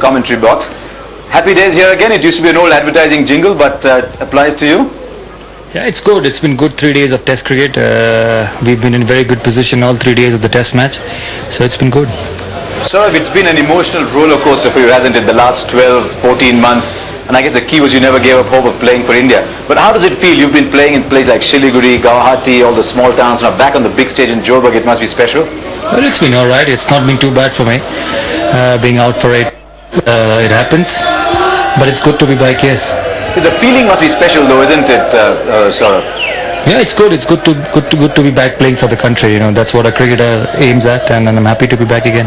commentary box. Happy days here again. It used to be an old advertising jingle, but applies to you. Yeah, it's good. It's been good 3 days of Test cricket. We've been in very good position all 3 days of the Test match, so it's been good. Saurav, it's been an emotional roller coaster for you, hasn't it, the last 12, 14 months? And I guess the key was you never gave up hope of playing for India. But how does it feel? You've been playing in places like Siliguri, Guwahati, all the small towns. Now back on the big stage in Joburg, it must be special. Well, it's been all right. It's not been too bad for me being out for it. It happens, but it's good to be back. Yes. The feeling must be special, though, isn't it, Saurav? Yeah, it's good. It's good to be back playing for the country. You know, that's what a cricketer aims at, and I'm happy to be back again.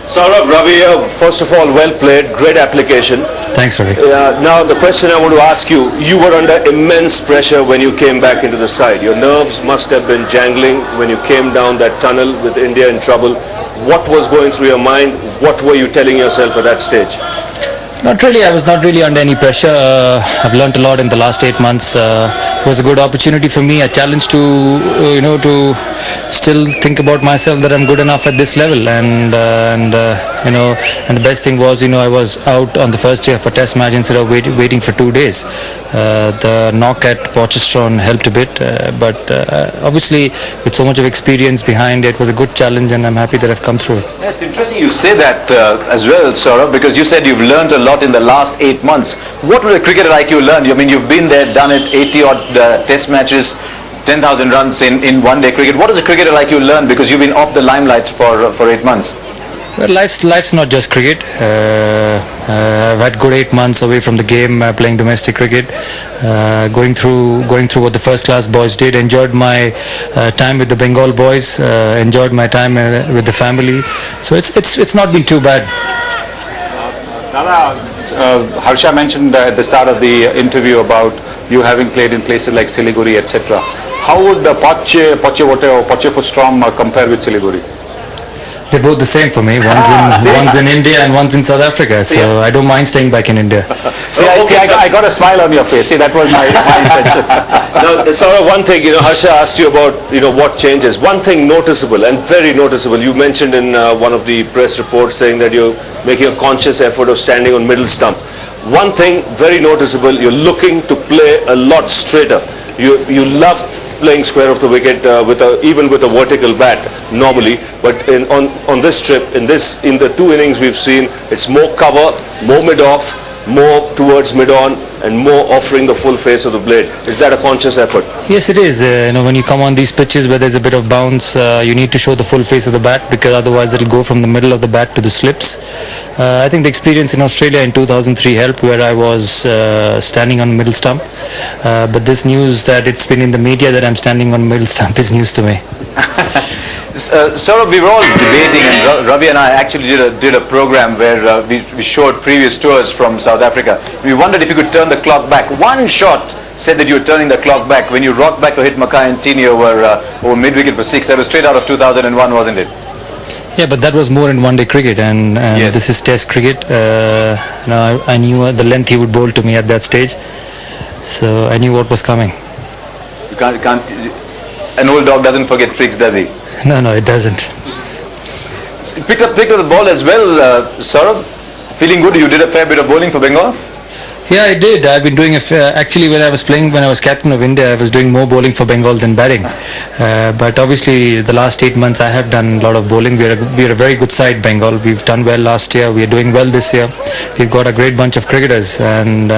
Saurav, Ravi, first of all, well played, great application. Thanks, Ravi. Now, the question I want to ask you, you were under immense pressure when you came back into the side. Your nerves must have been jangling when you came down that tunnel with India in trouble. What was going through your mind? What were you telling yourself at that stage? Not really. I was not really under any pressure. I've learnt a lot in the last 8 months. It was a good opportunity for me, a challenge to, to still think about myself that I'm good enough at this level. And the best thing was, I was out on the first day of a Test match instead of waiting for 2 days. The knock at Porchestron helped a bit, but obviously with so much of experience behind it, was a good challenge, and I'm happy that I've come through it. Yeah, it's interesting you say that as well, Saurav, because you said you've learned a lot in the last 8 months. What would a cricketer like you learn? I mean, you've been there, done it, 80 odd Test matches, 10,000 runs in one-day cricket. What does a cricketer like you learn, because you've been off the limelight for 8 months? Well, life's not just cricket. I've had good 8 months away from the game, playing domestic cricket, going through what the first class boys did. Enjoyed my time with the Bengal boys. Enjoyed my time with the family. So it's not been too bad. Dada, Harsha mentioned at the start of the interview about you having played in places like Siliguri, etc. How would Pochevote or Pochefstroom compare with Siliguri? They're both the same for me. One's in India and one's in South Africa. So I don't mind staying back in India. I got a smile on your face. See, that was my intention. Now, sort of one thing, Harsha asked you about, what changes. One thing noticeable and very noticeable, you mentioned in one of the press reports saying that you're making a conscious effort of standing on middle stump. One thing very noticeable, you're looking to play a lot straighter. You love playing square of the wicket even with a vertical bat normally, but on this trip, in the 2 innings we've seen, it's more cover, more mid-off, more towards mid-on, and more offering the full face of the blade. Is that a conscious effort? Yes, it is. When you come on these pitches where there's a bit of bounce, you need to show the full face of the bat, because otherwise it'll go from the middle of the bat to the slips. I think the experience in Australia in 2003 helped, where I was standing on middle stump. But this news that it's been in the media that I'm standing on middle stump is news to me. Saurav, we were all debating, and Ravi and I actually did a program where we showed previous tours from South Africa. We wondered if you could turn the clock back. One shot said that you were turning the clock back when you rocked back to hit Mackay and Tini over mid-wicket for 6. That was straight out of 2001, wasn't it? Yeah, but that was more in one-day cricket, and yes. This is Test cricket. I knew the length he would bowl to me at that stage, so I knew what was coming. You can't. An old dog doesn't forget tricks, does he? No, it doesn't. Picked up the ball as well, Saurav. Feeling good? You did a fair bit of bowling for Bengal? Yeah, I did. I've been doing actually when I was captain of India, I was doing more bowling for Bengal than batting. But obviously the last 8 months I have done a lot of bowling. We're a very good side, Bengal. We've done well last year. We're doing well this year. We've got a great bunch of cricketers, and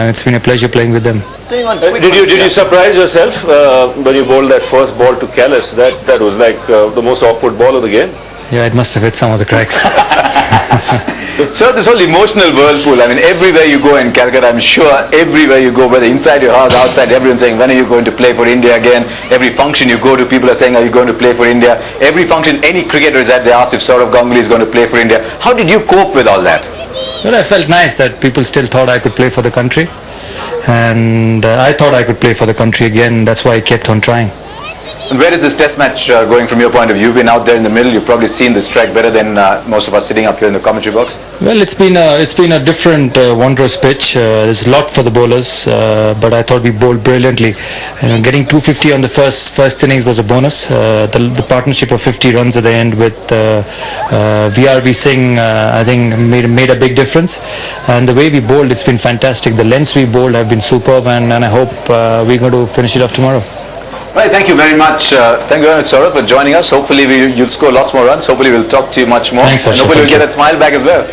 it's been a pleasure playing with them. Did you surprise yourself when you bowled that first ball to Callis? That was like the most awkward ball of the game. Yeah, it must have hit some of the cracks. So this whole emotional whirlpool, I mean, everywhere you go in Calcutta, I'm sure everywhere you go, whether inside your house, outside, everyone's saying, when are you going to play for India again? Every function you go to, people are saying, are you going to play for India? Every function any cricketer is at, they ask if Saurav Ganguly is going to play for India. How did you cope with all that? Well, I felt nice that people still thought I could play for the country. And I thought I could play for the country again. That's why I kept on trying. Where is this test match going from your point of view? You've been out there in the middle. You've probably seen this track better than most of us sitting up here in the commentary box. Well, it's been a different, wondrous pitch. There's a lot for the bowlers, but I thought we bowled brilliantly. Getting 250 on the first innings was a bonus. The partnership of 50 runs at the end with VRV Singh, I think made a big difference. And the way we bowled, it's been fantastic. The lengths we bowled have been superb, and I hope we're going to finish it off tomorrow. Right, thank you very much. Thank you very much, Saurav, for joining us. Hopefully you'll score lots more runs. Hopefully we'll talk to you much more. Thanks, and Harsha. hopefully we'll get that smile back as well.